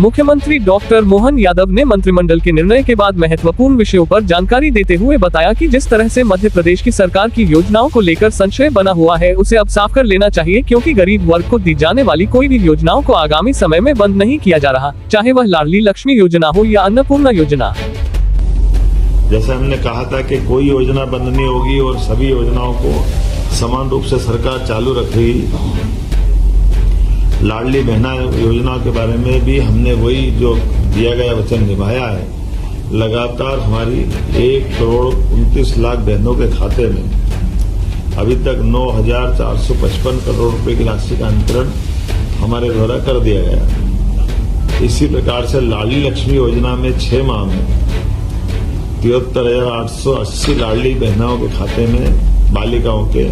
मुख्यमंत्री डॉक्टर मोहन यादव ने मंत्रिमंडल के निर्णय के बाद महत्वपूर्ण विषयों पर जानकारी देते हुए बताया कि जिस तरह से मध्य प्रदेश की सरकार की योजनाओं को लेकर संशय बना हुआ है, उसे अब साफ कर लेना चाहिए, क्योंकि गरीब वर्ग को दी जाने वाली कोई भी योजनाओं को आगामी समय में बंद नहीं किया जा रहा, चाहे वह लाडली लक्ष्मी योजना हो या अन्नपूर्णा योजना। जैसे हमने कहा था कि कोई योजना बंद नहीं होगी और सभी योजनाओं को समान रूप से सरकार चालू रखेगी। लाडली बहना योजना के बारे में भी हमने वही जो दिया गया वचन निभाया है। लगातार हमारी 1,29,00,000 बहनों के खाते में अभी तक 9,455 करोड़ रुपए की राशि का अंतरण हमारे द्वारा कर दिया गया। इसी प्रकार से लाडली लक्ष्मी योजना में 6 माह में 73,880 लाडली बहनों के खाते में बालिकाओं के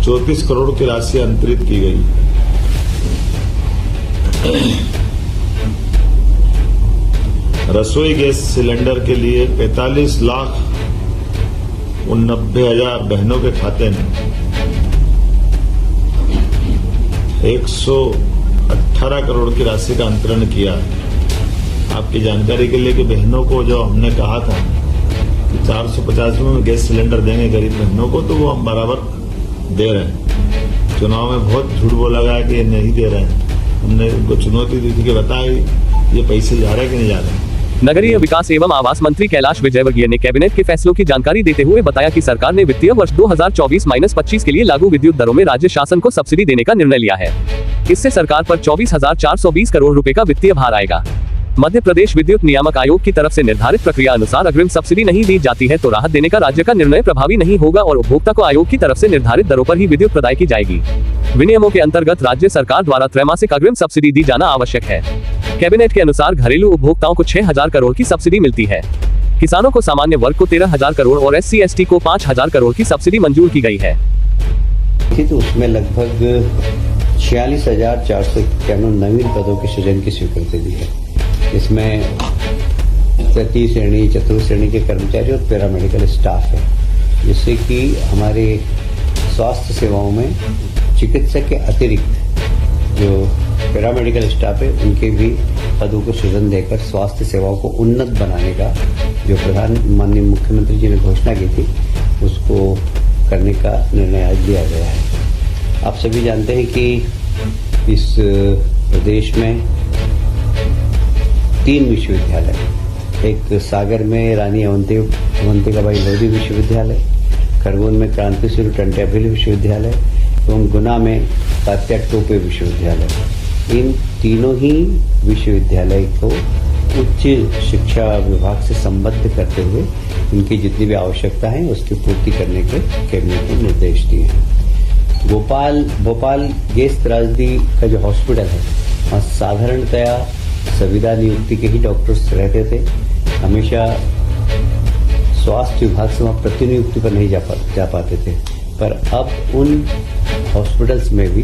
34 करोड़ की राशि अंतरित की गई। रसोई गैस सिलेंडर के लिए 45,90,000 बहनों के खाते में 118 करोड़ की राशि का अंतरण किया। आपकी जानकारी के लिए कि बहनों को जो हमने कहा था कि 450 में गैस सिलेंडर देंगे गरीब बहनों को, तो वो हम बराबर दे रहे हैं। चुनाव में बहुत झूठ बोला गया कि ये नहीं दे रहे हैं। हमने उनको चुनौती दी थी कि बताए ये पैसे जा रहे हैं कि नहीं जा रहे हैं। नगरीय विकास एवं आवास मंत्री कैलाश विजयवर्गीय ने कैबिनेट के फैसलों की जानकारी देते हुए बताया कि सरकार ने वित्तीय वर्ष 2024-25 के लिए लागू विद्युत दरों में राज्य शासन को सब्सिडी देने का निर्णय लिया है। इससे सरकार पर 24,420 करोड़ रुपए का वित्तीय भार आएगा। मध्य प्रदेश विद्युत नियामक आयोग की तरफ से निर्धारित प्रक्रिया अनुसार अग्रिम सब्सिडी नहीं दी जाती है तो राहत देने का राज्य का निर्णय प्रभावी नहीं होगा और उपभोक्ता को आयोग की तरफ से निर्धारित दरों पर ही विद्युत प्रदाय की जाएगी। विनियमों के अंतर्गत राज्य सरकार द्वारा त्रैमासिक अग्रिम सब्सिडी दी जाना आवश्यक है। कैबिनेट के अनुसार घरेलू उपभोक्ताओं को 6,000 करोड़ की सब्सिडी मिलती है। किसानों को सामान्य वर्ग को 13,000 करोड़ और SC/ST को 5,000 करोड़ की सब्सिडी मंजूर की गई है। तो उसमें लगभग 46,491 नवीन पदों के सृजन की स्वीकृति दी है। इसमें तृतीय श्रेणी, चतुर्थ श्रेणी के कर्मचारी और पैरामेडिकल स्टाफ है, जिससे कि हमारे स्वास्थ्य सेवाओं में चिकित्सक के अतिरिक्त जो पैरामेडिकल स्टाफ है उनके भी पदों को सृजन देकर स्वास्थ्य सेवाओं को उन्नत बनाने का जो माननीय मुख्यमंत्री जी ने घोषणा की थी उसको करने का निर्णय आज लिया गया है। आप सभी जानते हैं कि इस प्रदेश में 3 विश्वविद्यालय, एक सागर में रानी अवंतिकाबाई लोधी विश्वविद्यालय, खरगोन में क्रांति सूर्य टंट्याभिल विश्वविद्यालय एवं गुना में तात्या टोपे विश्वविद्यालय। इन तीनों ही विश्वविद्यालय को उच्च शिक्षा विभाग से संबद्ध करते हुए इनकी जितनी भी आवश्यकता है उसकी पूर्ति करने के कैबिनेट ने निर्देश दिए हैं। भोपाल गैस त्रासदी का जो हॉस्पिटल है वहाँ साधारणतया संविदा नियुक्ति के ही डॉक्टर्स रहते थे। हमेशा स्वास्थ्य विभाग से वहाँ प्रतिनियुक्ति पर नहीं जा पाते थे, पर अब उन हॉस्पिटल्स में भी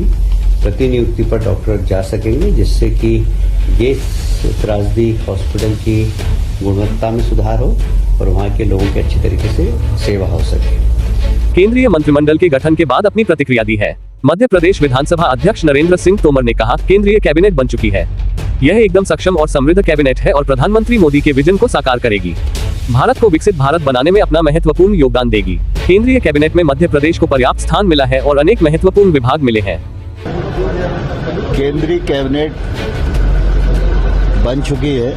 प्रतिनियुक्ति पर डॉक्टर जा सकेंगे, जिससे कि गैस त्रासदी हॉस्पिटल की गुणवत्ता में सुधार हो और वहाँ के लोगों की अच्छी तरीके से सेवा हो सके। केंद्रीय मंत्रिमंडल के गठन के बाद अपनी प्रतिक्रिया दी है। मध्य प्रदेश विधानसभा अध्यक्ष नरेंद्र सिंह तोमर ने कहा, केंद्रीय कैबिनेट बन चुकी है। यह एकदम सक्षम और समृद्ध कैबिनेट है और प्रधानमंत्री मोदी के विजन को साकार करेगी। भारत को विकसित भारत बनाने में अपना महत्वपूर्ण योगदान देगी। केंद्रीय कैबिनेट में मध्य प्रदेश को पर्याप्त स्थान मिला है और अनेक महत्वपूर्ण विभाग मिले हैं। केंद्रीय कैबिनेट बन चुकी है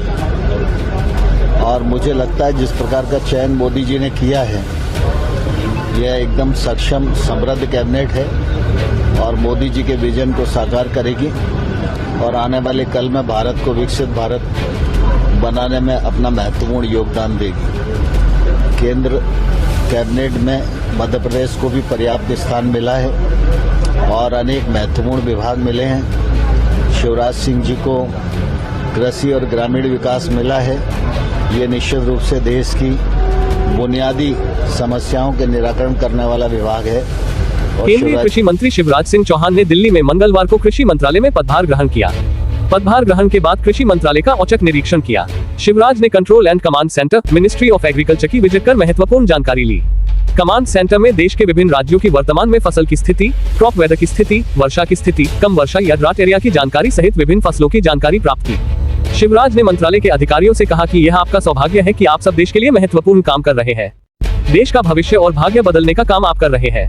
और मुझे लगता है जिस प्रकार का चयन मोदी जी ने किया है यह एकदम सक्षम समृद्ध कैबिनेट है और मोदी जी के विजन को साकार करेगी और आने वाले कल में भारत को विकसित भारत बनाने में अपना महत्वपूर्ण योगदान देगी। केंद्र कैबिनेट में मध्य प्रदेश को भी पर्याप्त स्थान मिला है और अनेक महत्वपूर्ण विभाग मिले हैं। शिवराज सिंह जी को कृषि और ग्रामीण विकास मिला है। ये निश्चित रूप से देश की बुनियादी समस्याओं के निराकरण करने वाला विभाग है। केंद्रीय कृषि मंत्री शिवराज सिंह चौहान ने दिल्ली में मंगलवार को कृषि मंत्रालय में पदभार ग्रहण किया। पदभार ग्रहण के बाद कृषि मंत्रालय का औचक निरीक्षण किया। शिवराज ने control and command centre ministry of agriculture की विजिट कर महत्वपूर्ण जानकारी ली। कमांड सेंटर में देश के विभिन्न राज्यों की वर्तमान में फसल की स्थिति, क्रॉप वेदर की स्थिति, वर्षा की स्थिति, कम वर्षा या ड्राट एरिया की जानकारी सहित विभिन्न फसलों की जानकारी प्राप्त की। शिवराज ने मंत्रालय के अधिकारियों से कहा कि यह आपका सौभाग्य है कि आप सब देश के लिए महत्वपूर्ण काम कर रहे हैं। देश का भविष्य और भाग्य बदलने का काम आप कर रहे हैं।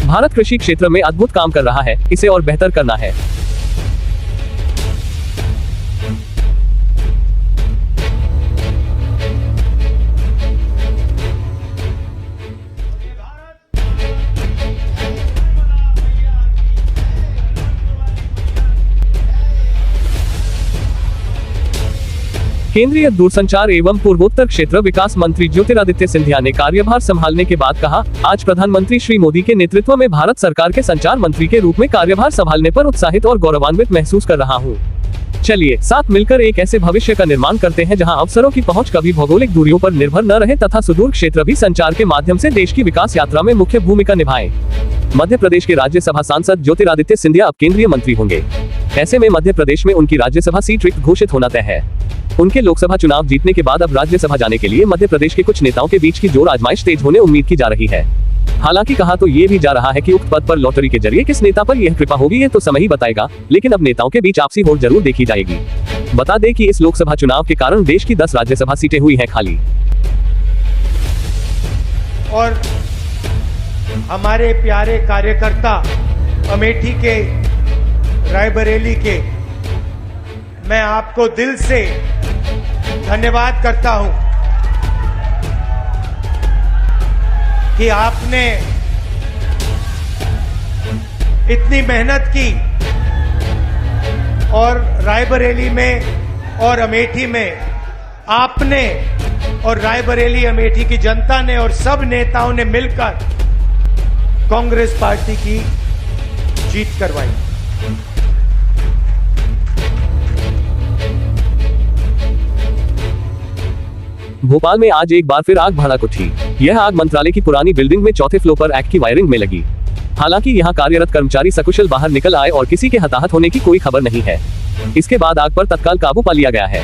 भारत कृषि क्षेत्र में अद्भुत काम कर रहा है, इसे और बेहतर करना है। केंद्रीय दूरसंचार एवं पूर्वोत्तर क्षेत्र विकास मंत्री ज्योतिरादित्य सिंधिया ने कार्यभार संभालने के बाद कहा, आज प्रधानमंत्री श्री मोदी के नेतृत्व में भारत सरकार के संचार मंत्री के रूप में कार्यभार संभालने पर उत्साहित और गौरवान्वित महसूस कर रहा हूँ। चलिए साथ मिलकर एक ऐसे भविष्य का निर्माण करते हैं जहां अवसरों की पहुंच कभी भौगोलिक दूरियों पर निर्भर न रहे तथा सुदूर क्षेत्र भी संचार के माध्यम से देश की विकास यात्रा में मुख्य भूमिका निभाए। मध्य प्रदेश के राज्यसभा सांसद ज्योतिरादित्य सिंधिया अब केंद्रीय मंत्री होंगे। ऐसे में मध्य प्रदेश में उनकी राज्यसभा सीट रिक्त घोषित होना तय है। उनके लोकसभा चुनाव जीतने के बाद अब राज्यसभा जाने के लिए मध्य प्रदेश के कुछ नेताओं के बीच की जोर आजमाइश तेज होने उम्मीद की जा रही है। हालांकि कहा तो ये भी जा रहा है कि उक्त पद पर लॉटरी के जरिए किस नेता पर यह कृपा होगी ये तो समय ही बताएगा, लेकिन अब नेताओं के बीच आपसी होड़ जरूर देखी जाएगी। बता दें कि इस लोकसभा चुनाव के कारण देश की 10 राज्यसभा सीटें हुई हैं खाली। और हमारे प्यारे कार्यकर्ता अमेठी के, रायबरेली के, मैं आपको दिल से धन्यवाद करता हूं कि आपने इतनी मेहनत की और रायबरेली में और अमेठी में आपने और रायबरेली अमेठी की जनता ने और सब नेताओं ने मिलकर कांग्रेस पार्टी की जीत करवाई। भोपाल में आज एक बार फिर आग भड़क उठी। यह आग मंत्रालय की पुरानी बिल्डिंग में चौथे फ्लोर पर एग की वायरिंग में लगी। हालांकि यहां कार्यरत कर्मचारी सकुशल बाहर निकल आए और किसी के हताहत होने की कोई खबर नहीं है। इसके बाद आग पर तत्काल काबू पा लिया गया है।